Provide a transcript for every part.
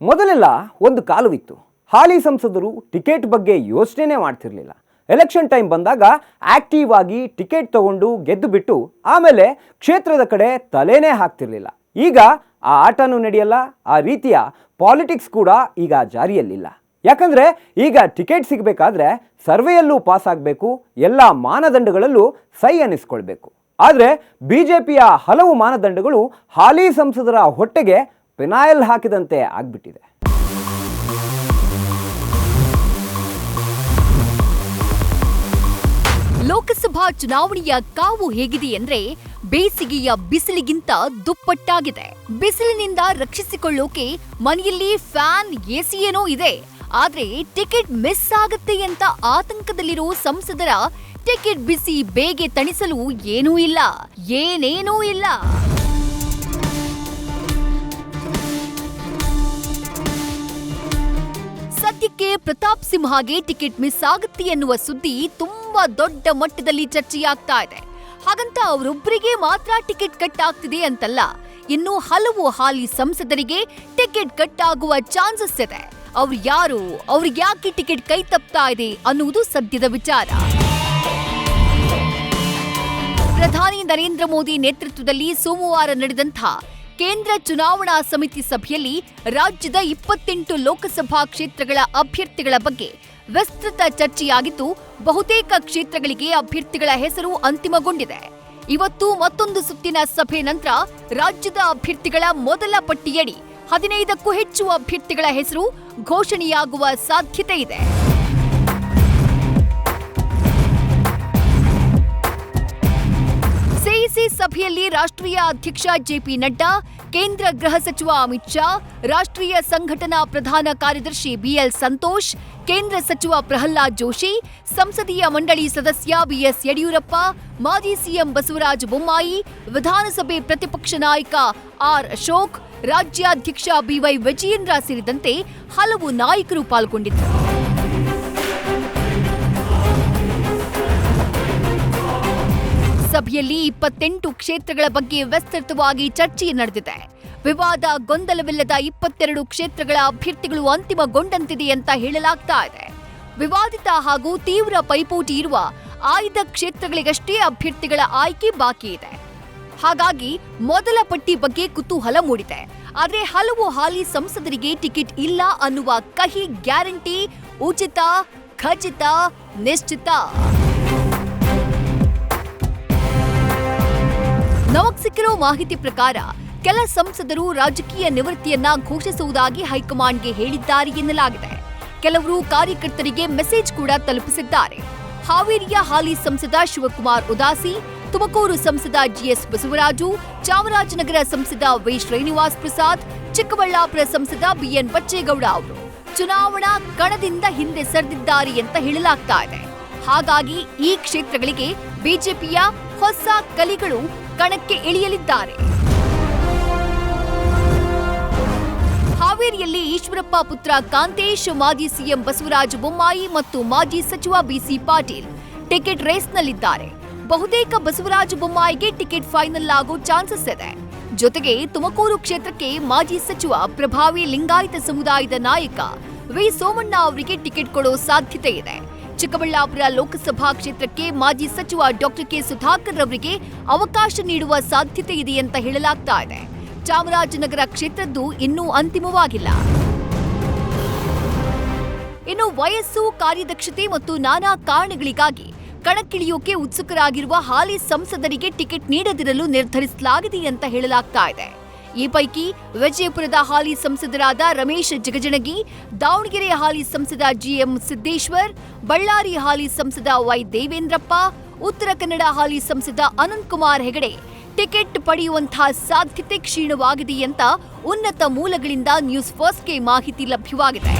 ಮೊದಲೆಲ್ಲ ಒಂದು ಕಾಲವಿತ್ತು. ಹಾಲಿ ಸಂಸದರು ಟಿಕೆಟ್ ಬಗ್ಗೆ ಯೋಚನೆ ಮಾಡ್ತಿರ್ಲಿಲ್ಲ. ಎಲೆಕ್ಷನ್ ಟೈಮ್ ಬಂದಾಗ ಆಕ್ಟಿವ್ ಆಗಿ ಟಿಕೆಟ್ ತಗೊಂಡು ಗೆದ್ದು ಬಿಟ್ಟು ಆಮೇಲೆ ಕ್ಷೇತ್ರದ ಕಡೆ ತಲೆನೇ ಹಾಕ್ತಿರ್ಲಿಲ್ಲ. ಈಗ ಆ ಆಟನೂ ನಡೆಯಲ್ಲ, ಆ ರೀತಿಯ ಪಾಲಿಟಿಕ್ಸ್ ಕೂಡ ಈಗ ಜಾರಿಯಲ್ಲಿಲ್ಲ. ಯಾಕಂದ್ರೆ ಈಗ ಟಿಕೆಟ್ ಸಿಗಬೇಕಾದ್ರೆ ಸರ್ವೆಯಲ್ಲೂ ಪಾಸ್ ಆಗಬೇಕು, ಎಲ್ಲ ಮಾನದಂಡಗಳಲ್ಲೂ ಸೈ ಅನ್ನಿಸ್ಕೊಳ್ಬೇಕು. ಆದರೆ ಬಿಜೆಪಿಯ ಹಲವು ಮಾನದಂಡಗಳು ಹಾಲಿ ಸಂಸದರ ಹೊಟ್ಟೆಗೆ ಪೆನಾಯಿಲ್ ಹಾಕಿದಂತೆ ಆಗ್ಬಿಟ್ಟಿದೆ. ಲೋಕಸಭಾ ಚುನಾವಣೆಯ ಕಾವು ಹೇಗಿದೆ ಅಂದ್ರೆ ಬೇಸಿಗೆಯ ಬಿಸಿಲಿಗಿಂತ ದುಪ್ಪಟ್ಟಾಗಿದೆ. ಬಿಸಿಲಿನಿಂದ ರಕ್ಷಿಸಿಕೊಳ್ಳೋಕೆ ಮನೆಯಲ್ಲಿ ಫ್ಯಾನ್, ಎಸಿ ಏನೋ ಇದೆ. ಆದ್ರೆ ಟಿಕೆಟ್ ಮಿಸ್ ಆಗತ್ತೆ ಅಂತ ಆತಂಕದಲ್ಲಿರೋ ಸಂಸದರ ಟಿಕೆಟ್ ಬಿಸಿ ಬೇಗೆ ತಣಿಸಲು ಏನೇನೂ ಇಲ್ಲ. ಸದ್ಯಕ್ಕೆ ಪ್ರತಾಪ್ ಸಿಂಹಗೆ ಟಿಕೆಟ್ ಮಿಸ್ ಆಗುತ್ತೆ ಎನ್ನುವ ಸುದ್ದಿ ತುಂಬಾ ದೊಡ್ಡ ಮಟ್ಟದಲ್ಲಿ ಚರ್ಚೆಯಾಗ್ತಾ ಇದೆ. ಹಾಗಂತ ಅವರೊಬ್ಬರಿಗೆ ಮಾತ್ರ ಟಿಕೆಟ್ ಕಟ್ ಆಗ್ತಿದೆ ಅಂತಲ್ಲ, ಇನ್ನು ಹಲವು ಹಾಲಿ ಸಂಸದರಿಗೆ ಟಿಕೆಟ್ ಕಟ್ ಆಗುವ ಚಾನ್ಸಸ್ ಇದೆ. ಅವ್ರು ಯಾರು, ಅವ್ರಿಗೆ ಯಾಕೆ ಟಿಕೆಟ್ ಕೈ ತಪ್ತಾ ಇದೆ ಅನ್ನುವುದು ಸದ್ಯದ ವಿಚಾರ. ಪ್ರಧಾನಿ ನರೇಂದ್ರ ಮೋದಿ ನೇತೃತ್ವದಲ್ಲಿ ಸೋಮವಾರ ನಡೆದಂಥ ಕೇಂದ್ರ ಚುನಾವಣಾ ಸಮಿತಿ ಸಭೆಯಲ್ಲಿ ರಾಜ್ಯದ 28 ಲೋಕಸಭಾ ಕ್ಷೇತ್ರಗಳ ಅಭ್ಯರ್ಥಿಗಳ ಬಗ್ಗೆ ವಿಸ್ತೃತ ಚರ್ಚೆಯಾಗಿದ್ದು, ಬಹುತೇಕ ಕ್ಷೇತ್ರಗಳಿಗೆ ಅಭ್ಯರ್ಥಿಗಳ ಹೆಸರು ಅಂತಿಮಗೊಂಡಿದೆ. ಇವತ್ತು ಮತ್ತೊಂದು ಸುತ್ತಿನ ಸಭೆ ನಂತರ ರಾಜ್ಯದ ಅಭ್ಯರ್ಥಿಗಳ ಮೊದಲ ಪಟ್ಟಿಯಡಿ 15ಕ್ಕೂ ಹೆಚ್ಚು ಅಭ್ಯರ್ಥಿಗಳ ಹೆಸರು ಘೋಷಣೆಯಾಗುವ ಸಾಧ್ಯತೆ ಇದೆ. ಸಿಇಸಿ ಸಭೆಯಲ್ಲಿ ರಾಷ್ಟ್ರೀಯ ಅಧ್ಯಕ್ಷ ಜೆಪಿ ನಡ್ಡಾ, ಕೇಂದ್ರ ಗೃಹ ಸಚಿವ ಅಮಿತ್ ಶಾ, ರಾಷ್ಟ್ರೀಯ ಸಂಘಟನಾ ಪ್ರಧಾನ ಕಾರ್ಯದರ್ಶಿ ಬಿಎಲ್ ಸಂತೋಷ್, ಕೇಂದ್ರ ಸಚಿವ ಪ್ರಹ್ಲಾದ್ ಜೋಶಿ, ಸಂಸದೀಯ ಮಂಡಳಿ ಸದಸ್ಯ ಬಿಎಸ್ ಯಡಿಯೂರಪ್ಪ, ಮಾಜಿ ಸಿಎಂ ಬಸವರಾಜ ಬೊಮ್ಮಾಯಿ, ವಿಧಾನಸಭೆ ಪ್ರತಿಪಕ್ಷ ನಾಯಕ ಆರ್ ಅಶೋಕ್, ರಾಜ್ಯಾಧ್ಯಕ್ಷ ಬಿವೈ ವಿಜಯೇಂದ್ರ ಸೇರಿದಂತೆ ಹಲವು ನಾಯಕರು ಪಾಲ್ಗೊಂಡಿದ್ದರು. ಸಭೆಯಲ್ಲಿ 28 ಕ್ಷೇತ್ರಗಳ ಬಗ್ಗೆ ವಿಸ್ತೃತವಾಗಿ ಚರ್ಚೆ ನಡೆದಿದೆ. ವಿವಾದ, ಗೊಂದಲವಿಲ್ಲದ 22 ಕ್ಷೇತ್ರಗಳ ಅಭ್ಯರ್ಥಿಗಳು ಅಂತಿಮಗೊಂಡಂತಿದೆ ಅಂತ ಹೇಳಲಾಗ್ತಾ ಇದೆ. ವಿವಾದಿತ ಹಾಗೂ ತೀವ್ರ ಪೈಪೋಟಿ ಇರುವ ಆಯ್ದ ಕ್ಷೇತ್ರಗಳಿಗಷ್ಟೇ ಅಭ್ಯರ್ಥಿಗಳ ಆಯ್ಕೆ ಬಾಕಿ ಇದೆ. ಹಾಗಾಗಿ ಮೊದಲ ಪಟ್ಟಿ ಬಗ್ಗೆ ಕುತೂಹಲ ಮೂಡಿದೆ. ಆದರೆ ಹಲವು ಹಾಲಿ ಸಂಸದರಿಗೆ ಟಿಕೆಟ್ ಇಲ್ಲ ಅನ್ನುವ ಕಹಿ ಗ್ಯಾರಂಟಿ ಉಚಿತ, ಖಚಿತ, ನಿಶ್ಚಿತ. ನಮಗ್ ಸಿಕ್ಕಿರೋ ಮಾಹಿತಿ ಪ್ರಕಾರ ಕೆಲ ಸಂಸದರು ರಾಜಕೀಯ ನಿವೃತ್ತಿಯನ್ನ ಘೋಷಿಸುವುದಾಗಿ ಹೈಕಮಾಂಡ್ಗೆ ಹೇಳಿದ್ದಾರೆ ಎನ್ನಲಾಗಿದೆ. ಕೆಲವರು ಕಾರ್ಯಕರ್ತರಿಗೆ ಮೆಸೇಜ್ ಕೂಡ ತಲುಪಿಸಿದ್ದಾರೆ. ಹಾವೇರಿಯ ಹಾಲಿ ಸಂಸದ ಶಿವಕುಮಾರ್ ಉದಾಸಿ, ತುಮಕೂರು ಸಂಸದ ಜಿಎಸ್ ಬಸವರಾಜು, ಚಾಮರಾಜನಗರ ಸಂಸದ ವಿ ಶ್ರೀನಿವಾಸ್ ಪ್ರಸಾದ್, ಚಿಕ್ಕಬಳ್ಳಾಪುರ ಸಂಸದ ಬಿಎನ್ ಬಚ್ಚೇಗೌಡ ಅವರು ಚುನಾವಣಾ ಕಣದಿಂದ ಹಿಂದೆ ಸರಿದಿದ್ದಾರೆ ಅಂತ ಹೇಳಲಾಗ್ತಾ ಇದೆ. ಹಾಗಾಗಿ ಈ ಕ್ಷೇತ್ರಗಳಿಗೆ ಬಿಜೆಪಿಯ ಹೊಸ ಕಲಿಗಳು ಕಣಕ್ಕೆ ಇಳಿಯಲಿದ್ದಾರೆ. ಹಾವೇರಿಯಲ್ಲಿ ಈಶ್ವರಪ್ಪ ಪುತ್ರ ಕಾಂತೇಶ್, ಮಾಜಿ ಸಿಎಂ ಬಸವರಾಜ ಬೊಮ್ಮಾಯಿ ಮತ್ತು ಮಾಜಿ ಸಚಿವ ಬಿಸಿ ಪಾಟೀಲ್ ಟಿಕೆಟ್ ರೇಸ್ನಲ್ಲಿದ್ದಾರೆ. ಬಹುತೇಕ ಬಸವರಾಜ ಬೊಮ್ಮಾಯಿಗೆ ಟಿಕೆಟ್ ಫೈನಲ್ ಆಗೋ ಚಾನ್ಸಸ್ ಇದೆ. ಜೊತೆಗೆ ತುಮಕೂರು ಕ್ಷೇತ್ರಕ್ಕೆ ಮಾಜಿ ಸಚಿವ, ಪ್ರಭಾವಿ ಲಿಂಗಾಯತ ಸಮುದಾಯದ ನಾಯಕ ವಿ ಸೋಮಣ್ಣ ಅವರಿಗೆ ಟಿಕೆಟ್ ಕೊಡೋ ಸಾಧ್ಯತೆ ಇದೆ. ಚಿಕ್ಕಬಳ್ಳಾಪುರ ಲೋಕಸಭಾ ಕ್ಷೇತ್ರಕ್ಕೆ ಮಾಜಿ ಸಚಿವ ಡಾಕ್ಟರ್ ಕೆ ಸುಧಾಕರ್ ಅವರಿಗೆ ಅವಕಾಶ ನೀಡುವ ಸಾಧ್ಯತೆ ಇದೆ ಅಂತ ಹೇಳಲಾಗ್ತಾ ಇದೆ. ಚಾಮರಾಜನಗರ ಕ್ಷೇತ್ರದ್ದು ಇನ್ನೂ ಅಂತಿಮವಾಗಿಲ್ಲ. ಇನ್ನು ವಯಸ್ಸು, ಕಾರ್ಯದಕ್ಷತೆ ಮತ್ತು ನಾನಾ ಕಾರಣಗಳಿಗಾಗಿ ಕಣಕ್ಕಿಳಿಯೋಕೆ ಉತ್ಸುಕರಾಗಿರುವ ಹಾಲಿ ಸಂಸದರಿಗೆ ಟಿಕೆಟ್ ನೀಡದಿರಲು ನಿರ್ಧರಿಸಲಾಗಿದೆ ಅಂತ ಹೇಳಲಾಗ್ತಾ ಇದೆ. ಈ ಪೈಕಿ ವಿಜಯಪುರದ ಹಾಲಿ ಸಂಸದರಾದ ರಮೇಶ್ ಜಿಗಜಿಣಗಿ, ದಾವಣಗೆರೆ ಹಾಲಿ ಸಂಸದ ಜಿಎಂ ಸಿದ್ದೇಶ್ವರ್, ಬಳ್ಳಾರಿ ಹಾಲಿ ಸಂಸದ ವೈ ದೇವೇಂದ್ರಪ್ಪ, ಉತ್ತರ ಕನ್ನಡ ಹಾಲಿ ಸಂಸದ ಅನಂತ್ ಕುಮಾರ್ ಹೆಗಡೆ ಟಿಕೆಟ್ ಪಡೆಯುವಂತಹ ಸಾಧ್ಯತೆ ಕ್ಷೀಣವಾಗಿದೆ ಅಂತ ಉನ್ನತ ಮೂಲಗಳಿಂದ ನ್ಯೂಸ್ ಫಸ್ಟ್ಗೆ ಮಾಹಿತಿ ಲಭ್ಯವಾಗಿದೆ.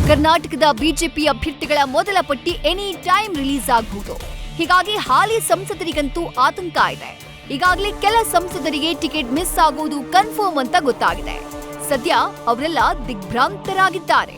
ಕರ್ನಾಟಕದ ಬಿಜೆಪಿ ಅಭ್ಯರ್ಥಿಗಳ ಮೊದಲ ಪಟ್ಟಿ ಎನಿ ಟೈಮ್ ರಿಲೀಸ್ ಆಗಬಹುದು. ಹೀಗಾಗಿ ಹಾಲಿ ಸಂಸದರಿಗಂತೂ ಆತಂಕ ಇದೆ. ಈಗಾಗಲೇ ಕೆಲ ಸಂಸದರಿಗೆ ಟಿಕೆಟ್ ಮಿಸ್ ಆಗೋದು ಕನ್ಫರ್ಮ್ ಅಂತ ಗೊತ್ತಾಗಿದೆ. ಸದ್ಯ ಅವರೆಲ್ಲ ದಿಗ್ಭ್ರಾಂತರಾಗಿದ್ದಾರೆ.